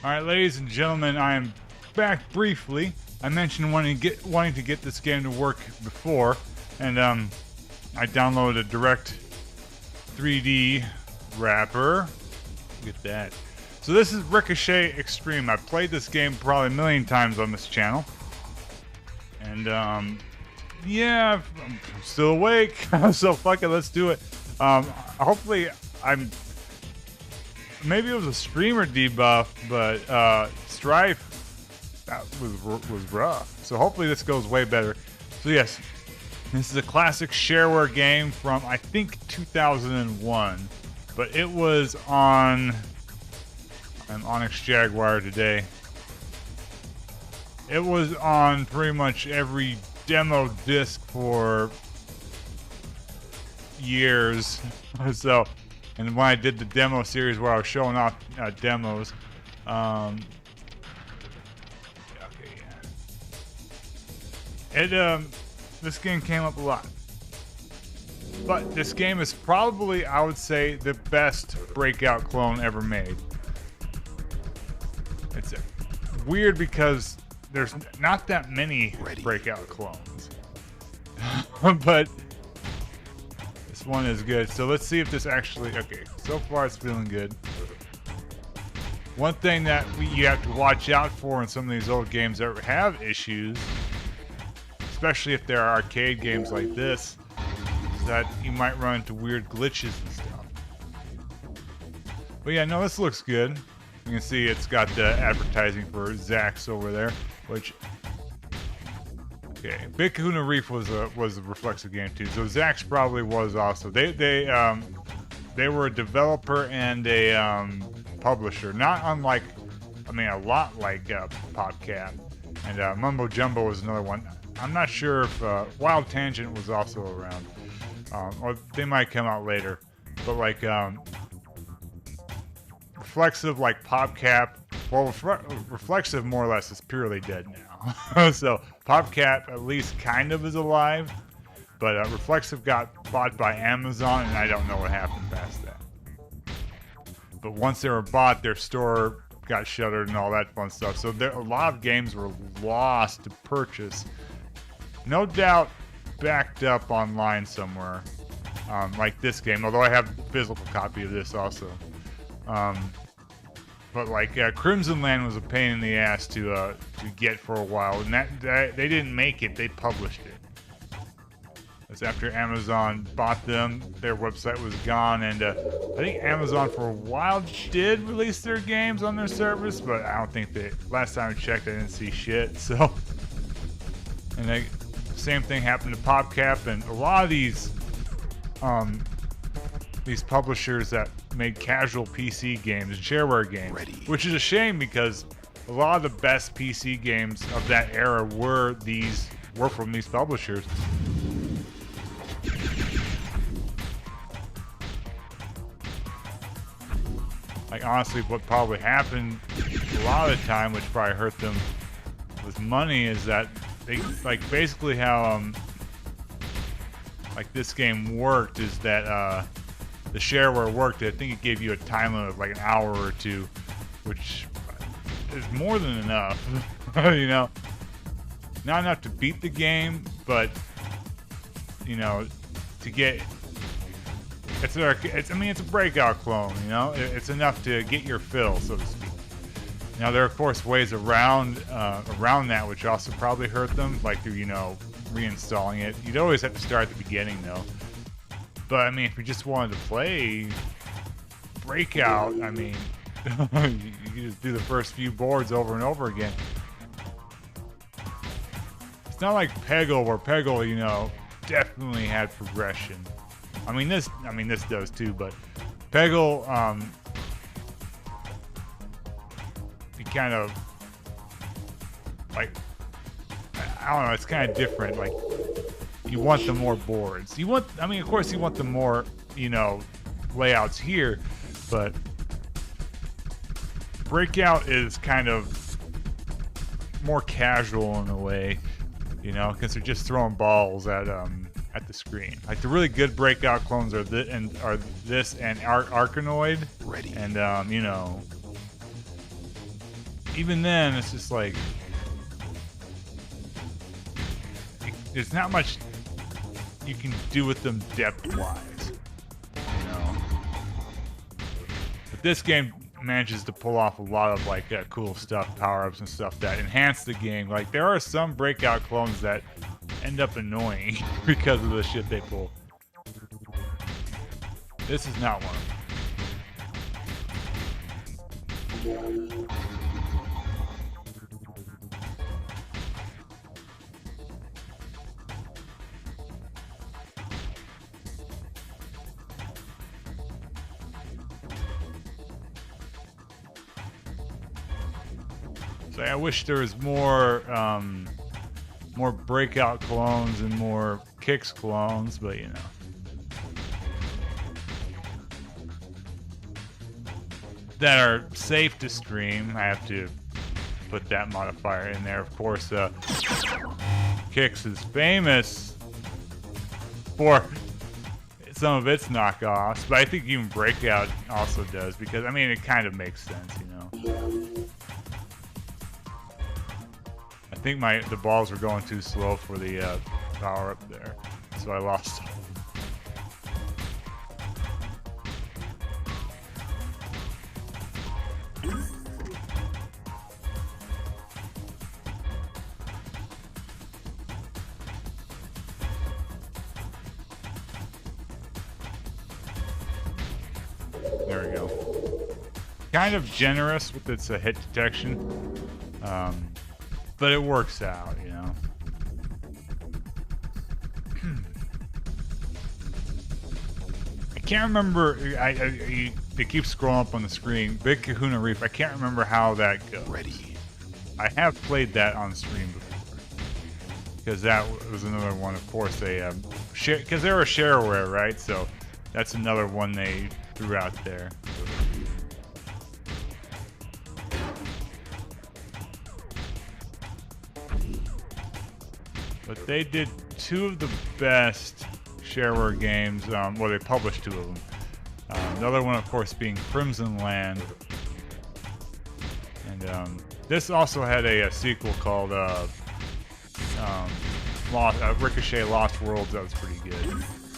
Alright, ladies and gentlemen, I am back briefly. I mentioned wanting to get this game to work before, and I downloaded a Direct 3D wrapper. Look at that. So this is Ricochet Xtreme. I've played this game probably a million times on this channel. And yeah, I'm still awake. So fuck it, let's do it. Hopefully maybe it was a streamer debuff, but Strife was rough. So hopefully this goes way better. So yes, this is a classic shareware game from I think 2001, but it was on an Onyx Jaguar today. It was on pretty much every demo disc for years. So, and when I did the demo series where I was showing off demos, this game came up a lot. But this game is probably, I would say, the best Breakout clone ever made. It's weird because there's not that many Breakout clones. But this one is good. So let's see if this actually... Okay, so far it's feeling good. One thing that you have to watch out for in some of these old games that have issues, especially if they're arcade games like this, is that you might run into weird glitches and stuff. But yeah, no, this looks good. You can see it's got the advertising for Zax over there, which... Okay, Big Kahuna Reef was a reflexive game too, so Zax probably was also. They were a developer and a publisher, not unlike, I mean, a lot like PopCap, and Mumbo Jumbo was another one. I'm not sure if Wild Tangent was also around, or they might come out later, but like reflexive like PopCap, well, reflexive more or less is purely dead now. So PopCap at least kind of is alive, but reflexive got bought by Amazon, and I don't know what happened past that. But once they were bought, their store got shuttered and all that fun stuff. So a lot of games were lost to purchase. No doubt backed up online somewhere, like this game, although I have a physical copy of this also. But like Crimson Land was a pain in the ass to get for a while, and that they didn't make it; they published it. That's after Amazon bought them. Their website was gone, and I think Amazon for a while did release their games on their service, but I don't think they. Last time I checked, I didn't see shit. So, and same thing happened to PopCap, and a lot of these publishers that made casual PC games, shareware games, which is a shame because a lot of the best PC games of that era were from these publishers. Like honestly, what probably happened a lot of the time, which probably hurt them with money, is that they like basically how like this game worked is that the shareware worked. I think it gave you a time limit of like an hour or two, which is more than enough. You know, not enough to beat the game, but you know, to get it's a Breakout clone. You know, it's enough to get your fill, so to speak. Now there are of course ways around that, which also probably hurt them, like through reinstalling it. You'd always have to start at the beginning though. But I mean, if you just wanted to play Breakout, I mean, you just do the first few boards over and over again. It's not like Peggle, where Peggle, you know, definitely had progression. I mean this does too, but Peggle, you kind of like, I don't know, it's kind of different. Like, you want the more boards. I mean, of course you want the more, you know, layouts here, but Breakout is kind of more casual in a way, you know, because they're just throwing balls at the screen. Like the really good Breakout clones are this and Arkanoid, and you know, even then, it's just like there's not much you can do with them depth-wise, you know. But this game manages to pull off a lot of like cool stuff, power-ups and stuff that enhance the game. Like there are some breakout clones that end up annoying because of the shit they pull. This is not one. So I wish there was more more breakout clones and more kicks clones, but you know. That are safe to stream. I have to put that modifier in there. Of course, Kicks is famous for some of its knockoffs, but I think even Breakout also does, because I mean it kind of makes sense, you know. I think the balls were going too slow for the power up there, so I lost. There we go. Kind of generous with its hit detection, but it works out, you know. I can't remember. It keeps scrolling up on the screen. Big Kahuna Reef. I can't remember how that goes. Ready. I have played that on stream before, because that was another one. Of course, they because they were shareware, right? So that's another one they threw out there. But they did two of the best shareware games. Well, they published two of them. The other one, of course, being Crimson Land. And this also had a sequel called Ricochet Lost Worlds. That was pretty good.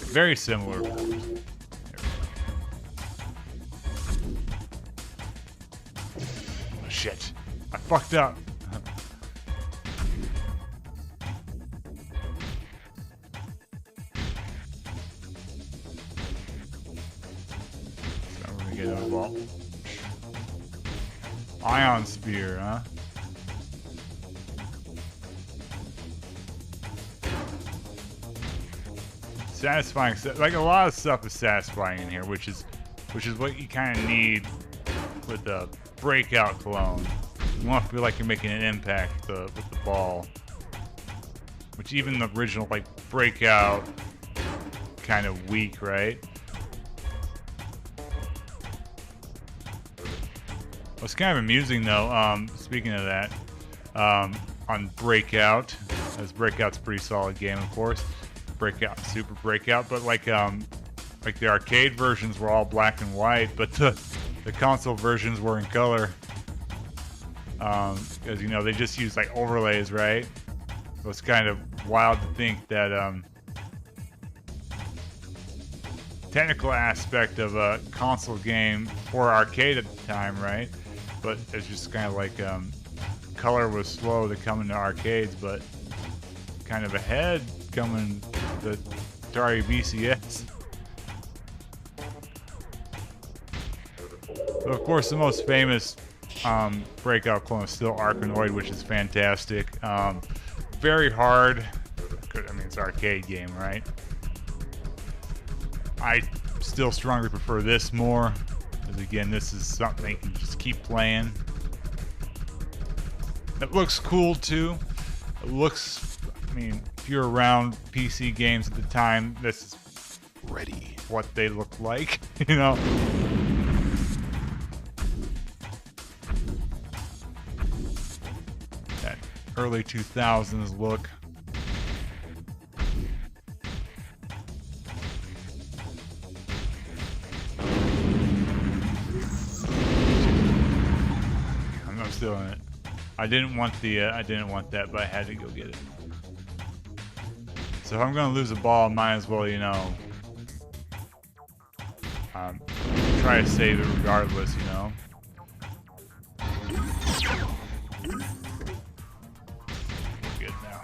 Very similar. Oh, shit. I fucked up. Get a ball. Ion Spear, huh? Satisfying stuff. Like a lot of stuff is satisfying in here, which is what you kind of need with a breakout clone. You want to feel like you're making an impact with the ball, which even the original like breakout kind of weak, right? What's kind of amusing though, speaking of that, on Breakout, as Breakout's a pretty solid game, of course. Breakout, Super Breakout, but like the arcade versions were all black and white, but the console versions were in color. Because you know they just use like overlays, right? So it's kind of wild to think that technical aspect of a console game for arcade at the time, right? But it's just kind of like color was slow to come into arcades, but kind of ahead coming to the Atari VCS. But of course, the most famous breakout clone is still Arkanoid, which is fantastic. Very hard. I mean, it's an arcade game, right? I still strongly prefer this more, because again, this is something you can just keep playing. It looks cool too. It looks, I mean, if you're around PC games at the time, this is ready. What they look like, you know? That early 2000s look. I'm still in it. I didn't want that, but I had to go get it. So if I'm gonna lose a ball, I might as well, you know, try to save it regardless, you know. Good now.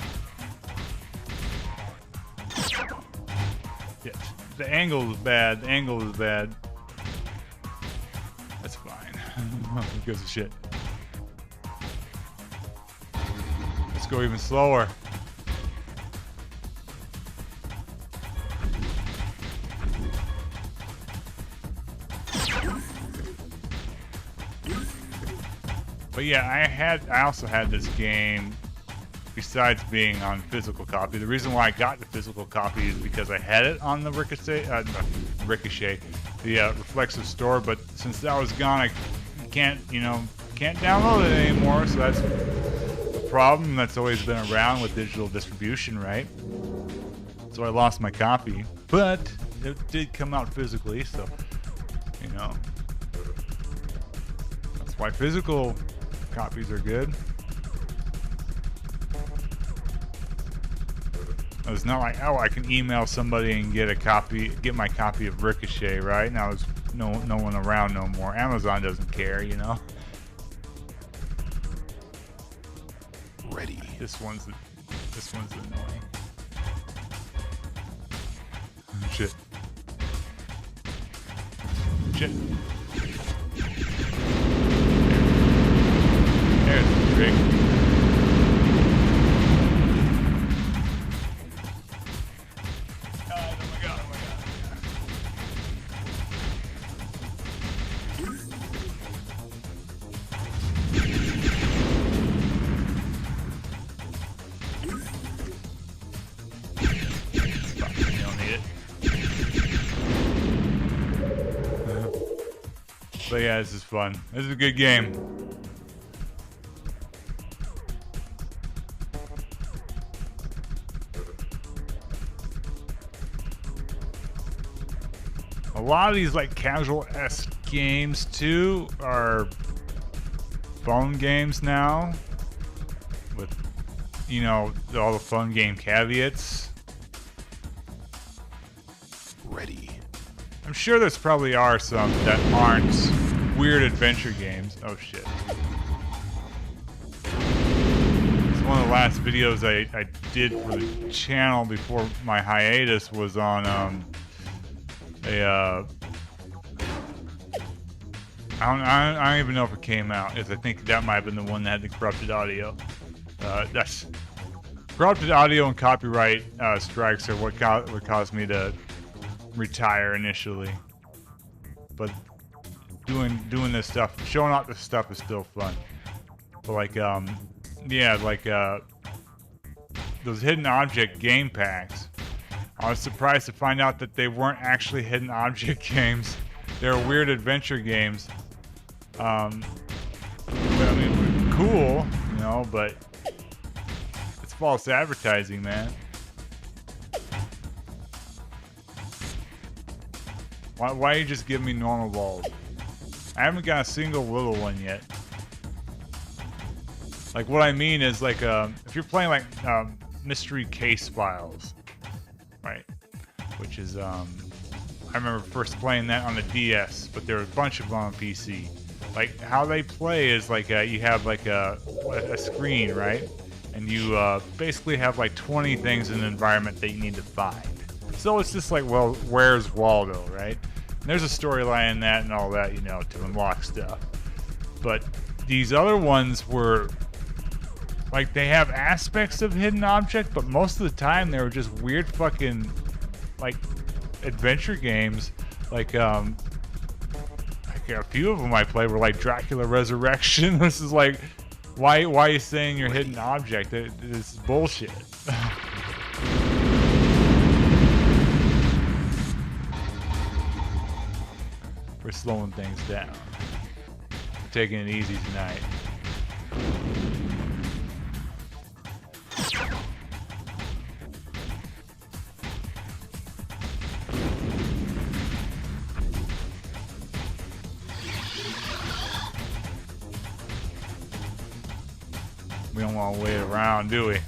Yeah, the angle is bad. The angle is bad. That's fine. Who gives a shit? Let's go even slower. But yeah, I also had this game besides being on physical copy. The reason why I got the physical copy is because I had it on the Ricochet, the reflexive store. But since that was gone, I can't download it anymore. So that's a problem that's always been around with digital distribution, right? So I lost my copy, but it did come out physically, so you know that's why physical copies are good. It's not like, oh, I can email somebody and get my copy of Ricochet, right? Now there's no one around no more. Amazon doesn't care, you know. Ready. This one's annoying. Shit. Shit. There's the trick. Oh my god, oh my god. You don't need it. But yeah, this is fun. This is a good game. A lot of these like casual-esque games too are phone games now, with, you know, all the fun game caveats. Ready. I'm sure there's probably are some that aren't weird adventure games. Oh shit. It's one of the last videos I did for the channel before my hiatus was on I don't even know if it came out. I think that might have been the one that had the corrupted audio. That's corrupted audio and copyright strikes are what caused me to retire initially. But doing this stuff, showing off this stuff is still fun. But like yeah, like those hidden object game packs. I was surprised to find out that they weren't actually hidden object games. They were weird adventure games. But, I mean, cool, you know, but it's false advertising, man. Why you just give me normal balls? I haven't got a single little one yet. Like, what I mean is, like, if you're playing, like, Mystery Case Files, right? Which is, I remember first playing that on the DS, but there were a bunch of them on PC. Like, how they play is, like, you have, like, a screen, right? And you basically have, like, 20 things in the environment that you need to find. So it's just like, well, where's Waldo, right? And there's a storyline in that and all that, you know, to unlock stuff. But these other ones were, like, they have aspects of hidden object, but most of the time they were just weird fucking, like, adventure games. Like a few of them I played were like Dracula Resurrection. This is like, why are you saying you're hidden object? This is bullshit. We're slowing things down. We're taking it easy tonight. We don't want to wait around, do we?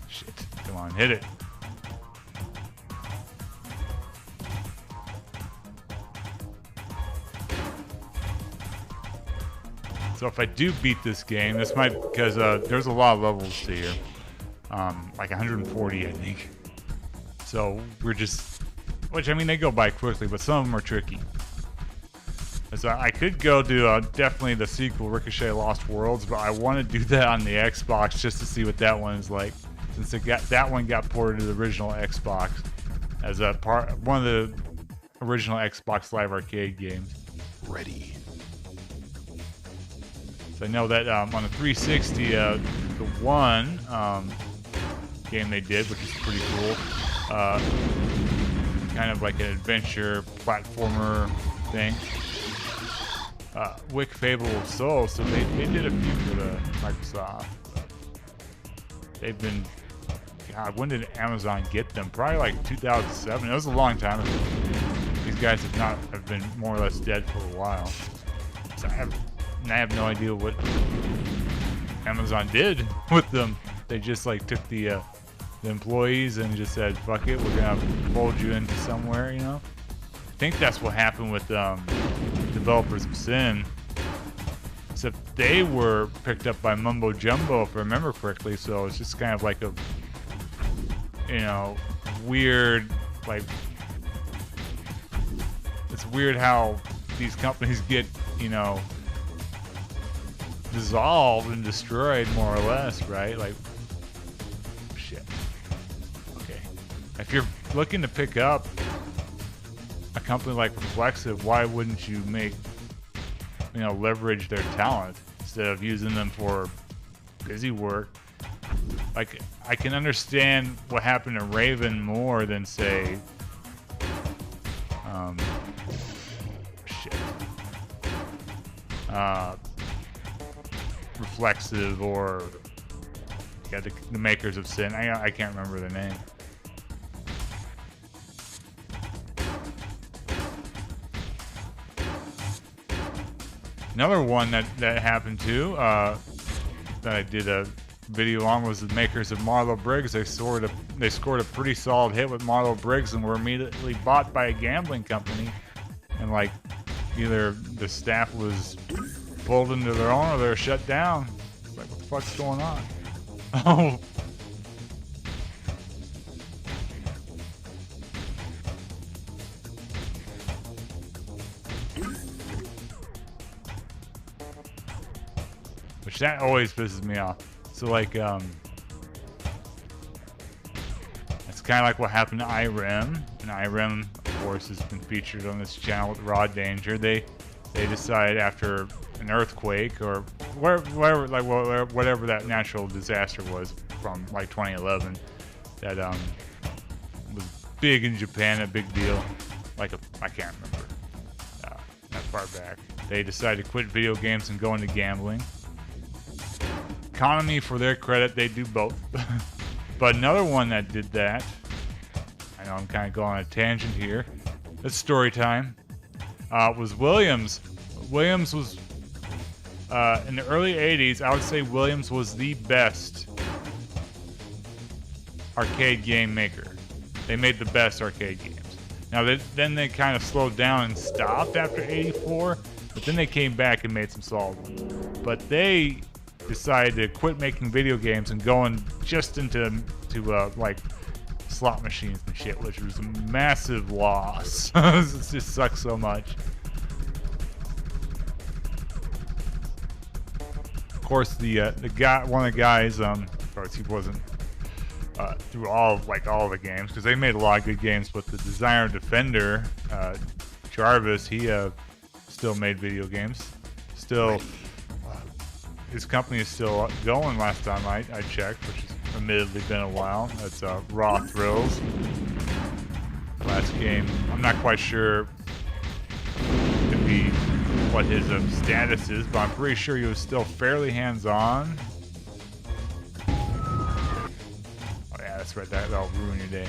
Shit. Come on, hit it. So if I do beat this game, this might, because there's a lot of levels to here. Like 140, I think. So we're just, which I mean, they go by quickly, but some of them are tricky. So I could go to definitely the sequel, Ricochet Lost Worlds, but I want to do that on the Xbox just to see what that one is like, since that one got ported to the original Xbox as a one of the original Xbox Live Arcade games. Ready. So I know that on the 360, the one game they did, which is pretty cool, kind of like an adventure platformer thing. Wick Fable of Soul, so they did a few for the Microsoft. They've been, God, when did Amazon get them? Probably like 2007. It was a long time ago. These guys have been more or less dead for a while. So I have no idea what Amazon did with them. They just like took the employees and just said, "Fuck it, we're gonna fold you into somewhere," you know. I think that's what happened with developers of Sin. Except they were picked up by Mumbo Jumbo, if I remember correctly. So it's just kind of like a, you know, weird, like, it's weird how these companies get, you know, dissolved and destroyed, more or less, right? Like, shit. Okay. If you're looking to pick up a company like Reflexive, why wouldn't you make, you know, leverage their talent instead of using them for busy work? Like, I can understand what happened to Raven more than, say, shit. Reflexive, or yeah, the makers of Sin. I can't remember their name. Another one that happened to that I did a video on was the makers of Marlo Briggs. They scored a pretty solid hit with Marlo Briggs and were immediately bought by a gambling company, and like either the staff was pulled into their own or they're shut down. It's like, what the fuck's going on? Oh. Which that always pisses me off. So like, it's kind of like what happened to IREM, and IREM, of course, has been featured on this channel with Raw Danger. They decided after an earthquake or whatever that natural disaster was from like 2011 that was big in Japan, a big deal. Like I can't remember that far back. They decided to quit video games and go into gambling. Economy, for their credit, they do both. But another one that did that, I know I'm kind of going on a tangent here. It's story time. Was Williams. Williams was in the early 80s. I would say Williams was the best arcade game maker. They made the best arcade games. Now then they kind of slowed down and stopped after '84, but then they came back and made some solid ones. But they decided to quit making video games and going just into like slot machines and shit, which was a massive loss. It just sucks so much. Of course, the guy, one of the guys, of course he wasn't through all of the games, because they made a lot of good games, but the designer Defender, Jarvis, he still made video games. Still, his company is still going last time I checked, which has admittedly been a while. That's Raw Thrills. Last game, I'm not quite sure what his status is, but I'm pretty sure he was still fairly hands-on. Oh yeah, that's right. That'll ruin your day.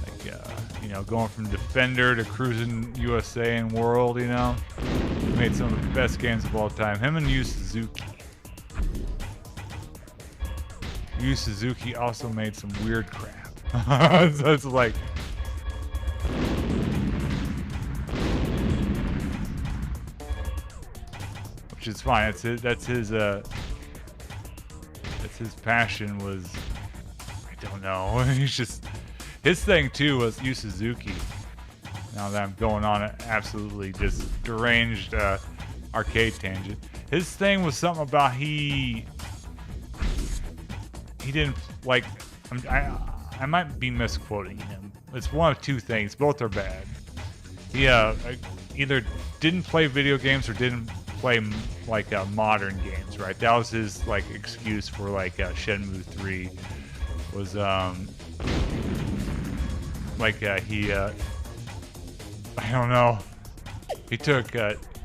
Like, you know, going from Defender to Cruising USA and World, you know. Made some of the best games of all time. Him and Yu Suzuki. Yu Suzuki also made some weird crap. So it's like... Which is fine. That's his passion was... I don't know. He's just... His thing, too, was Yu Suzuki. Now that I'm going on an absolutely just deranged arcade tangent. His thing was something about he didn't like. I might be misquoting him. It's one of two things. Both are bad. He either didn't play video games or didn't play like modern games. Right. That was his like excuse for like Shenmue 3 was he. I don't know. He took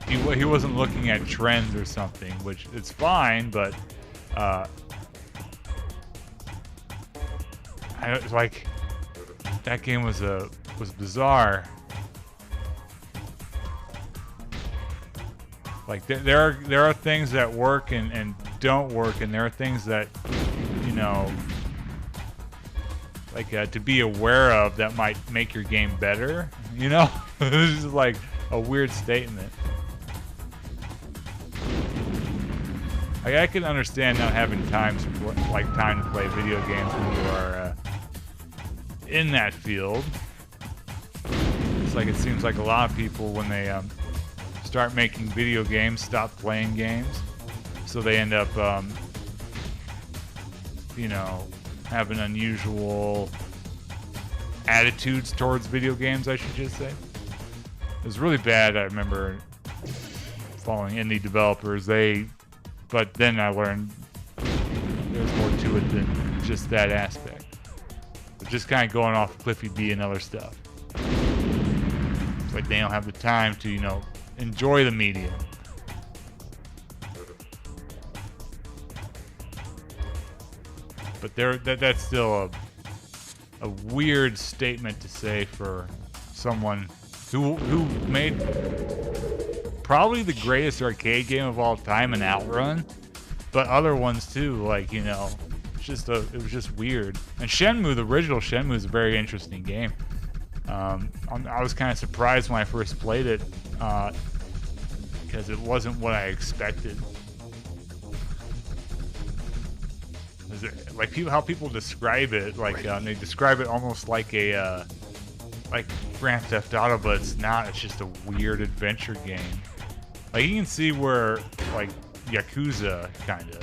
he wasn't looking at trends or something, which it's fine, but like that game was bizarre. Like there are things that work and don't work, and there are things that, you know, like to be aware of that might make your game better, you know. This is like a weird statement. Like, I can understand not having time to play video games when you are in that field. It's like it seems like a lot of people when they start making video games stop playing games, so they end up you know, having unusual attitudes towards video games, I should just say. It was really bad. I remember following indie developers. But then I learned there's more to it than just that aspect. But just kind of going off Cliffy B and other stuff. It's like they don't have the time to, you know, enjoy the medium. But that's still a weird statement to say for someone who made probably the greatest arcade game of all time in Outrun, but other ones too, like, you know, it was just weird. And Shenmue, the original Shenmue, is a very interesting game. I was kind of surprised when I first played it because it wasn't what I expected. Like how people describe it, like they describe it almost like a like Grand Theft Auto, but it's not. It's just a weird adventure game. Like you can see where like Yakuza kind of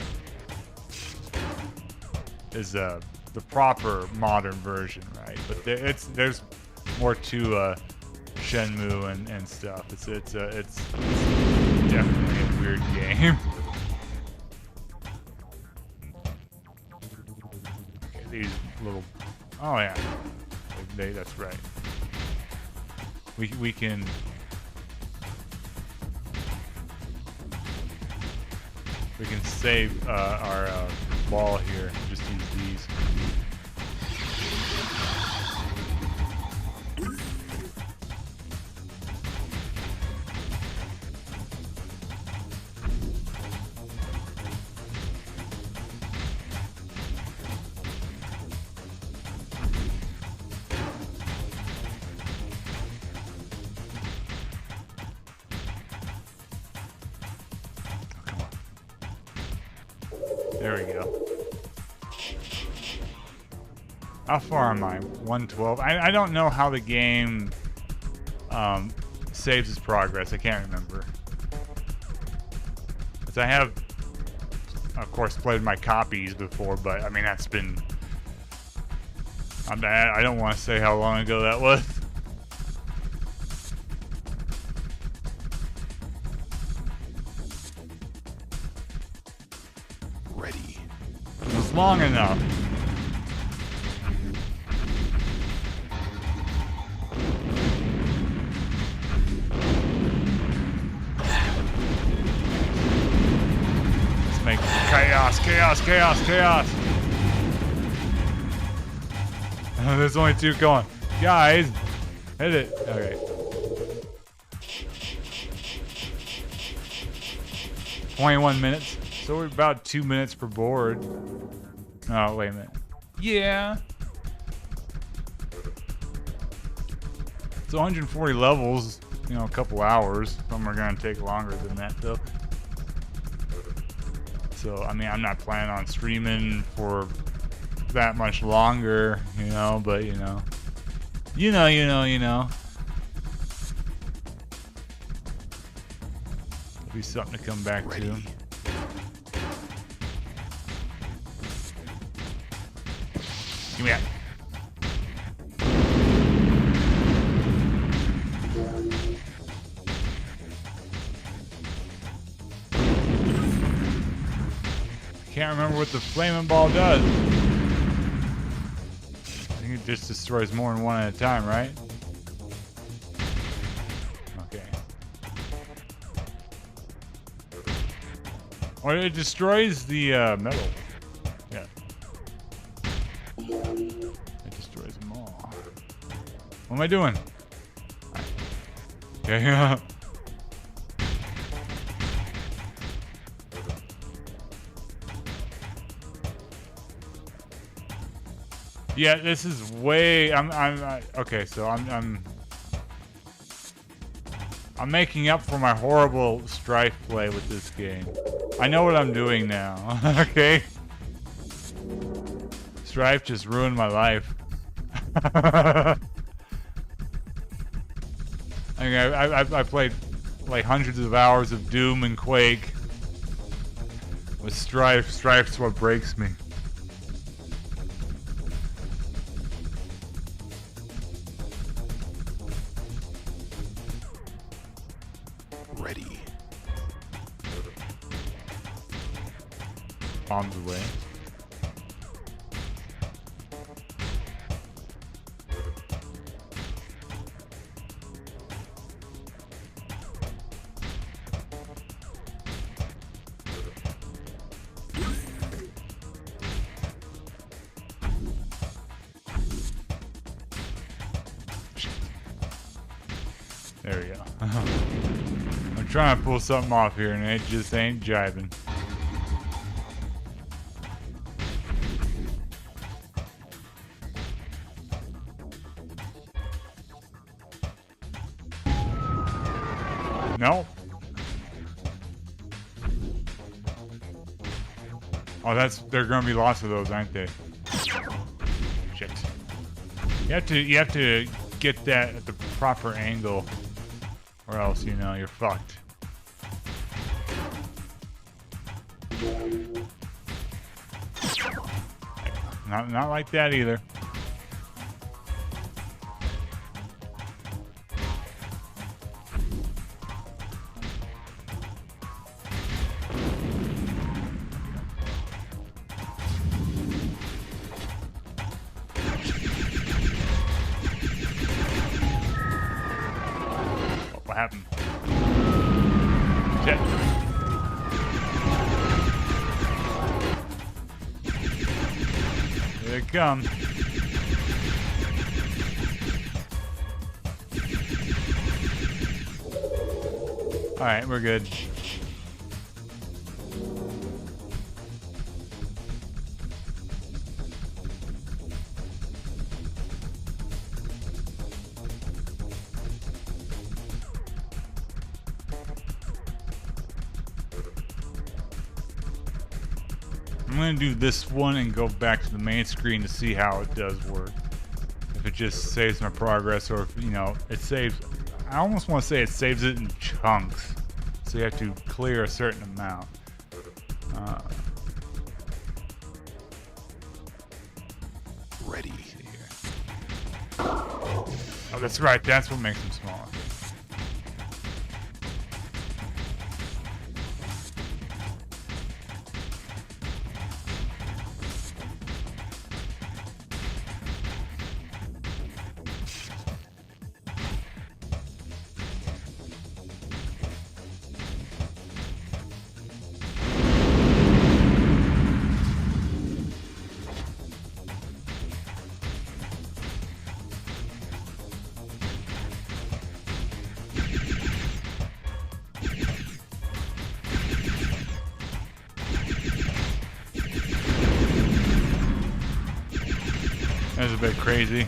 is the proper modern version, right? But there's more to Shenmue and stuff. It's definitely a weird game. These little, oh yeah, that's right. We can save our ball here. Just use these. There we go. How far am I? 112? I don't know how the game saves its progress. I can't remember. Because I have, of course, played my copies before, but I mean, that's been... I don't want to say how long ago that was. Ready. It was long enough. Let's make chaos, chaos, chaos, chaos. There's only 2 going. Guys, hit it. Okay. 21 minutes. So we're about 2 minutes per board. Oh, wait a minute. Yeah. It's 140 levels, you know, a couple hours. Some are gonna take longer than that though. So, I mean, I'm not planning on streaming for that much longer, you know, but you know. You know. It'll be something to come back to. Give me that. Can't remember what the flaming ball does. I think it just destroys more than one at a time, right? Okay. Or it destroys the metal. Yeah. It destroys them all. What am I doing? Okay. Yeah, this is way. Okay. So I'm making up for my horrible Strife play with this game. I know what I'm doing now. Okay. Strife just ruined my life. I played like hundreds of hours of Doom and Quake. With Strife, Strife's what breaks me. Ready. Bombs away. There we go. I'm trying to pull something off here and it just ain't jiving. No. Oh, there are gonna be lots of those, aren't they? Shit. You have to get that at the proper angle, or else you know you're fucked. Not like that either. What happened? Shit. Here they come. Alright, we're good. I'm gonna do this one and go back to the main screen to see how it does work. If it just saves my progress, or if, you know, it saves. I almost want to say it saves it in chunks, so you have to clear a certain amount. Ready. Oh, that's right. That's what makes them smaller. That's a bit crazy.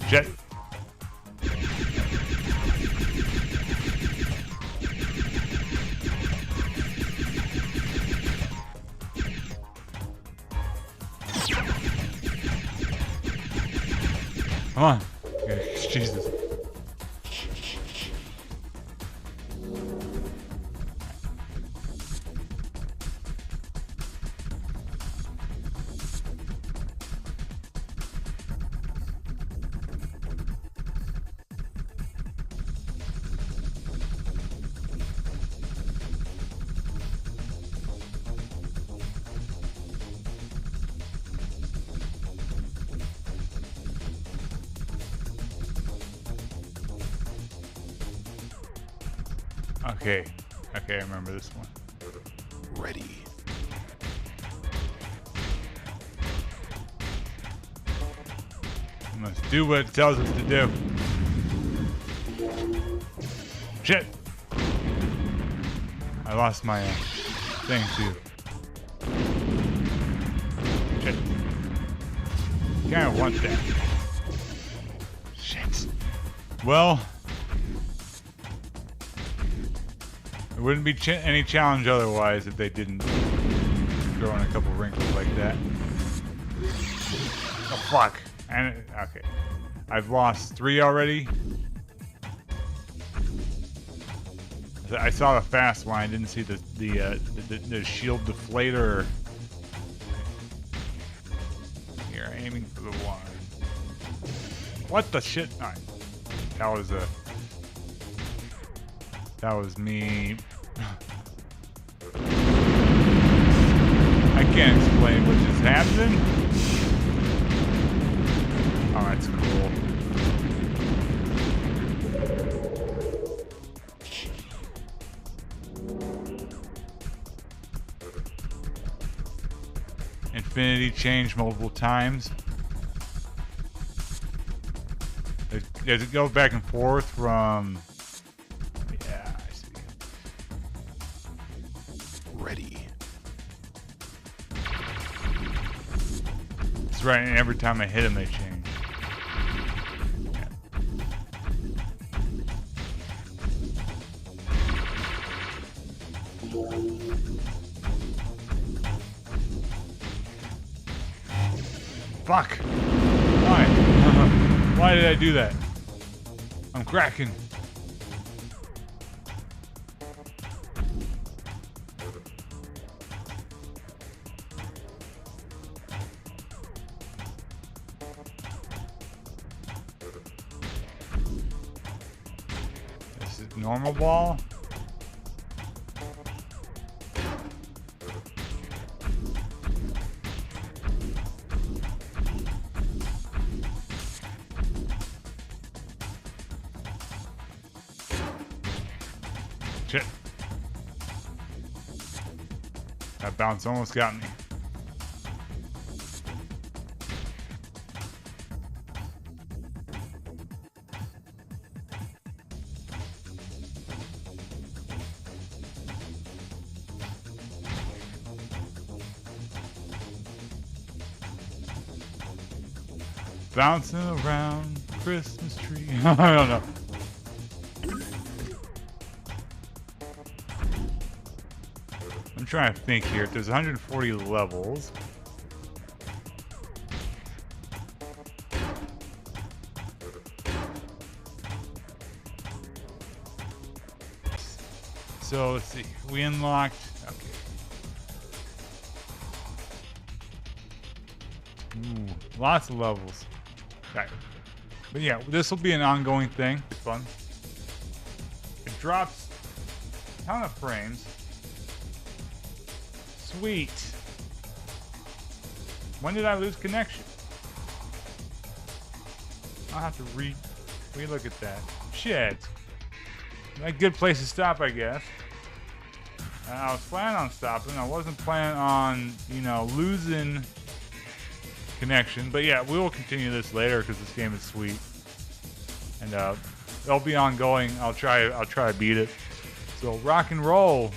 Jet. Come on. Okay, Jesus. Okay. Okay, I remember this one. Ready. We must do what it tells us to do. Shit! I lost my thing too. Shit. Kinda want that. Shit. Well, it wouldn't be any challenge otherwise if they didn't throw in a couple wrinkles like that. Oh fuck! And okay, I've lost 3 already. I saw the fast one. I didn't see the shield deflator. Here, aiming for the one. What the shit? All right. That was me. I can't explain what just happened. Oh, that's cool. Infinity change multiple times. Does it go back and forth from... Yeah, I see. Ready. That's right, and every time I hit them, they change. Yeah. Fuck! Why? Why did I do that? I'm cracking. This is normal ball. Shit. That bounce almost got me. Bouncing around Christmas tree. I don't know. I'm trying to think here. If there's 140 levels. So let's see. We unlocked. Okay. Ooh, lots of levels. Okay. But yeah, this will be an ongoing thing. It's fun. It drops a ton of frames. Sweet. When did I lose connection? I'll have to re-look at that. Shit. A good place to stop, I guess. I was planning on stopping. I wasn't planning on, you know, losing connection. But yeah, we will continue this later because this game is sweet. And it'll be ongoing. I'll try to beat it. So rock and roll.